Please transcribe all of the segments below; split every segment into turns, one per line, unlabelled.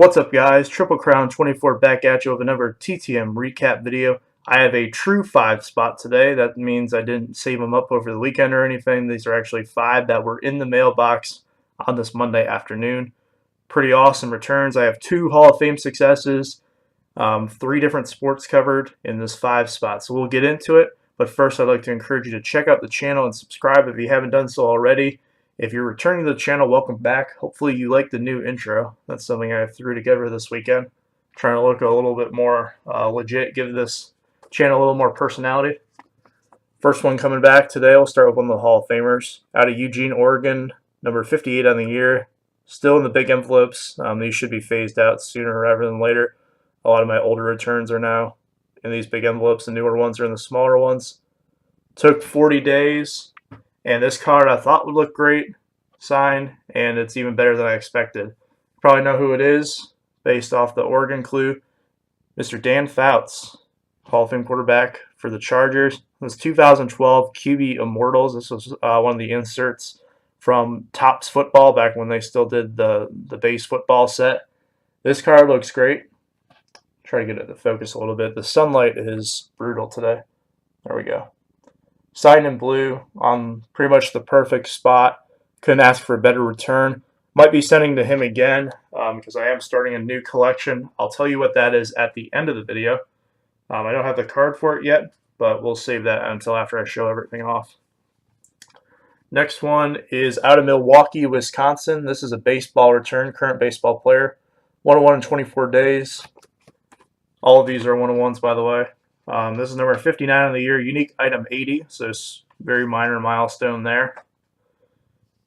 What's up, guys? Triple Crown 24 back at you with another TTM recap video. I have a true 5 spot today. That means I didn't save them up over the weekend or anything. These are actually 5 that were in the mailbox on this Monday afternoon. Pretty awesome returns. I have 2 Hall of Fame successes, 3 different sports covered in this 5 spot. So we'll get into it. But first, I'd like to encourage you to check out the channel and subscribe if you haven't done so already. If you're returning to the channel, welcome back. Hopefully you like the new intro. That's something I threw together this weekend. Trying to look a little bit more legit, give this channel a little more personality. First one coming back today, we'll start with one of the Hall of Famers. Out of Eugene, Oregon, number 58 on the year. Still in the big envelopes. These should be phased out sooner rather than later. A lot of my older returns are now in these big envelopes. The newer ones are in the smaller ones. Took 40 days. And this card I thought would look great, signed, and it's even better than I expected. Probably know who it is based off the Oregon clue. Mr. Dan Fouts, Hall of Fame quarterback for the Chargers. It was 2012 QB Immortals. This was one of the inserts from Topps Football back when they still did the base football set. This card looks great. Try to get it to focus a little bit. The sunlight is brutal today. There we go. Signed in blue on pretty much the perfect spot. Couldn't ask for a better return. Might be sending to him again because I am starting a new collection. I'll tell you what that is at the end of the video. I don't have the card for it yet, but we'll save that until after I show everything off. Next one is out of Milwaukee, Wisconsin. This is a baseball return, current baseball player. 101 in 24 days. All of these are 101s, by the way. This is number 59 on the year, unique item 80, so it's very minor milestone there.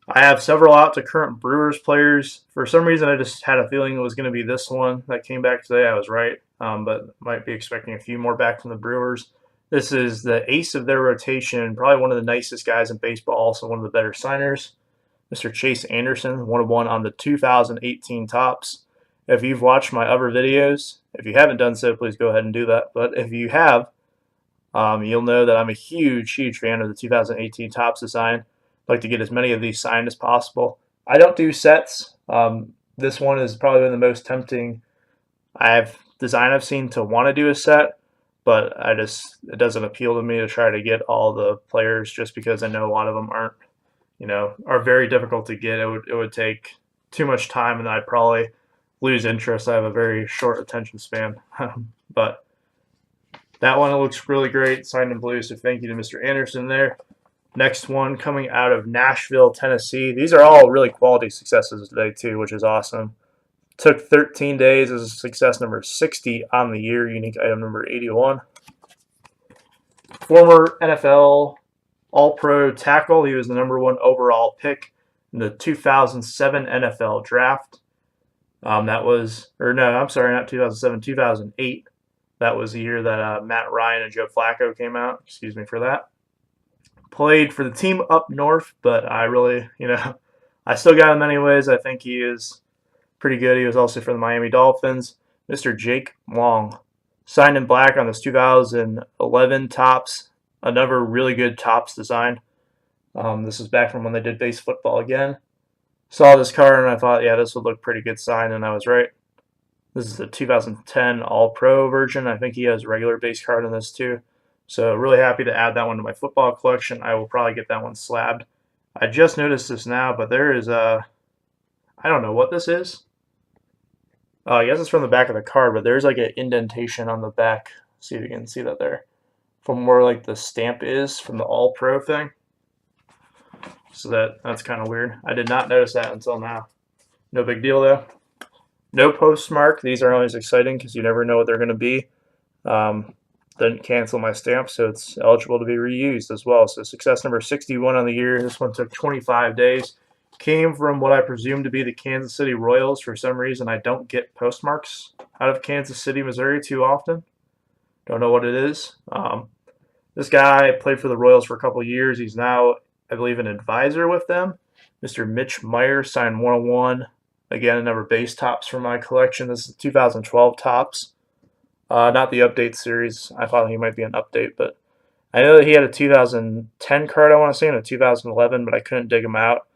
I have several out to current Brewers players. For some reason, I just had a feeling it was going to be this one that came back today. I was right, but might be expecting a few more back from the Brewers. This is the ace of their rotation, probably one of the nicest guys in baseball, also one of the better signers. Mr. Chase Anderson, 101 on the 2018 Topps. If you've watched my other videos, if you haven't done so, please go ahead and do that. But if you have, you'll know that I'm a huge fan of the 2018 Topps design. I'd like to get as many of these signed as possible. I don't do sets. This one is probably the most tempting design I've seen to want to do a set, but it doesn't appeal to me to try to get all the players just because I know a lot of them aren't, are very difficult to get. It would take too much time, and I'd probably lose interest. I have a very short attention span. But that one looks really great, signed in blue, so thank you to Mr. Anderson there. Next one coming out of Nashville, Tennessee. These are all really quality successes today too, which is awesome. Took 13 days as a success number 60 on the year, unique item number 81. Former NFL All-Pro tackle. He was the #1 overall pick in the 2007 NFL draft. That was, or no, I'm sorry, not 2007, 2008. That was the year that Matt Ryan and Joe Flacco came out. Excuse me for that. Played for the team up north, but I really, I still got him anyways. I think he is pretty good. He was also for the Miami Dolphins. Mr. Jake Long. Signed in black on this 2011 Topps. Another really good Topps design. This is back from when they did base football again. Saw this card and I thought, yeah, this would look pretty good signed, and I was right. This is the 2010 All-Pro version. I think he has a regular base card in this too. So really happy to add that one to my football collection. I will probably get that one slabbed. I just noticed this now, but there is I don't know what this is. I guess it's from the back of the card, but there's like an indentation on the back. See if you can see that there. From where like the stamp is from the All-Pro thing. So that's kind of weird. I did not notice that until now. No big deal though. No postmark. These are always exciting because you never know what they're going to be. Didn't cancel my stamp, so it's eligible to be reused as well. So success number 61 on the year. This one took 25 days. Came from what I presume to be the Kansas City Royals. For some reason, I don't get postmarks out of Kansas City, Missouri too often. Don't know what it is. This guy played for the Royals for a couple years. He's now, I believe, an advisor with them. Mr. Mitch Maier, signed 101. Again, another base Topps from my collection. This is 2012 Topps. Not the update series. I thought he might be an update, but I know that he had a 2010 card, I want to say, and a 2011, but I couldn't dig him out.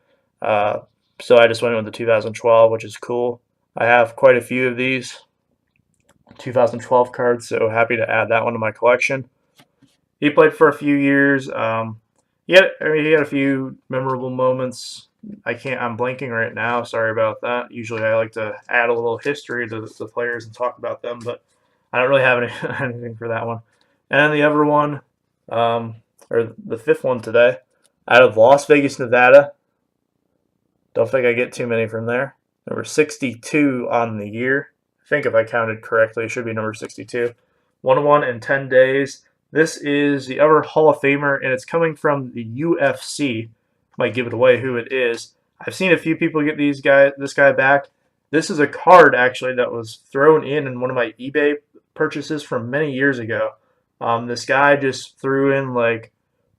So I just went with the 2012, which is cool. I have quite a few of these 2012 cards, so happy to add that one to my collection. He played for a few years. He had a few memorable moments. I'm blanking right now. Sorry about that. Usually I like to add a little history to the players and talk about them, but I don't really have anything for that one. And the other one, um, or the fifth one today, out of Las Vegas, Nevada. Don't think I get too many from there. Number 62 on the year. I think if I counted correctly, it should be number 62. 1-1 in 10 days. This is the other Hall of Famer, and it's coming from the UFC. Might give it away who it is. I've seen a few people get this guy back. This is a card actually that was thrown in one of my eBay purchases from many years ago. This guy just threw in like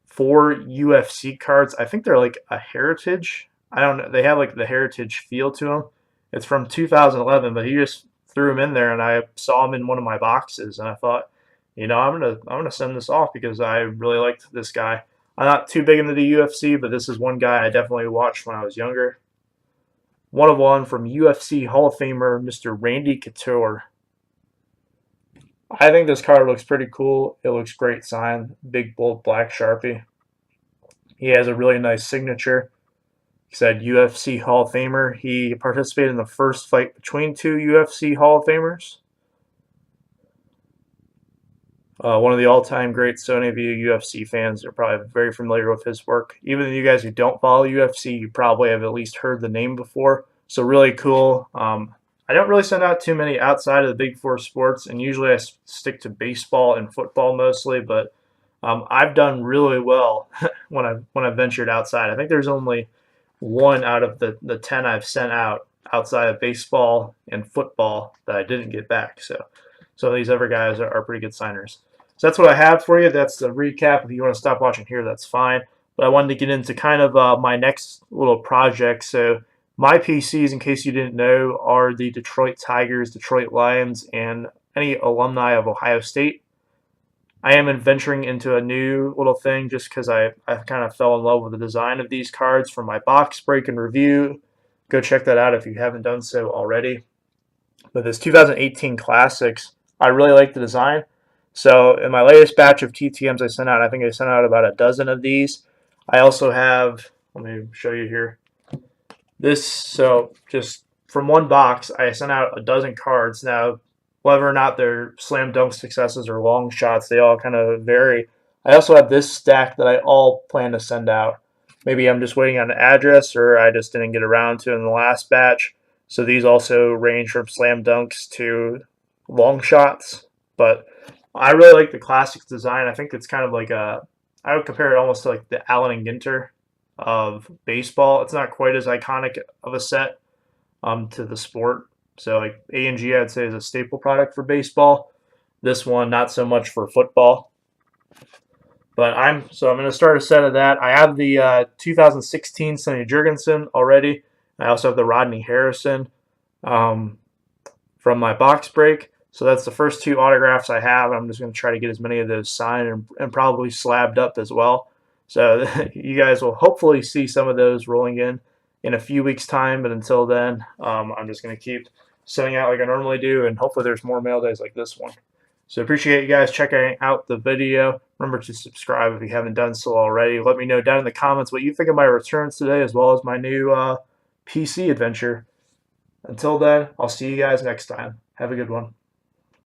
4 UFC cards. I think they're like a heritage. I don't know. They have like the heritage feel to them. It's from 2011, but he just threw them in there, and I saw them in one of my boxes, and I thought, I'm gonna send this off because I really liked this guy. I'm not too big into the UFC, but this is one guy I definitely watched when I was younger. 1-of-1 from UFC Hall of Famer Mr. Randy Couture. I think this card looks pretty cool. It looks great signed. Big, bold, black Sharpie. He has a really nice signature. He said UFC Hall of Famer. He participated in the first fight between 2 UFC Hall of Famers. One of the all-time greats, so any of you UFC fans are probably very familiar with his work. Even you guys who don't follow UFC, you probably have at least heard the name before. So really cool. I don't really send out too many outside of the big four sports, and usually I stick to baseball and football mostly, but I've done really well when I've ventured outside. I think there's only one out of the 10 I've sent out outside of baseball and football that I didn't get back. So these other guys are pretty good signers. So that's what I have for you. That's the recap. If you want to stop watching here, that's fine. But I wanted to get into kind of my next little project. So my PCs, in case you didn't know, are the Detroit Tigers, Detroit Lions, and any alumni of Ohio State. I am venturing into a new little thing just because I kind of fell in love with the design of these cards from my box break and review. Go check that out if you haven't done so already. But this 2018 Classics, I really like the design. So in my latest batch of TTMs I sent out, I think I sent out about a dozen of these. I also have, let me show you here. So just from one box, I sent out a dozen cards. Now, whether or not they're slam dunk successes or long shots, they all kind of vary. I also have this stack that I all plan to send out. Maybe I'm just waiting on an address, or I just didn't get around to it in the last batch. So these also range from slam dunks to long shots. But I really like the Classics design. I think it's kind of like I would compare it almost to like the Allen and Ginter of baseball. It's not quite as iconic of a set to the sport. So like A&G, I'd say, is a staple product for baseball. This one, not so much for football. But I'm going to start a set of that. I have the 2016 Sonny Jurgensen already. I also have the Rodney Harrison from my box break. So that's the first 2 autographs I have. I'm just going to try to get as many of those signed and probably slabbed up as well. So you guys will hopefully see some of those rolling in a few weeks' time. But until then, I'm just going to keep sending out like I normally do, and hopefully there's more mail days like this one. So appreciate you guys checking out the video. Remember to subscribe if you haven't done so already. Let me know down in the comments what you think of my returns today, as well as my new PC adventure. Until then, I'll see you guys next time. Have a good one.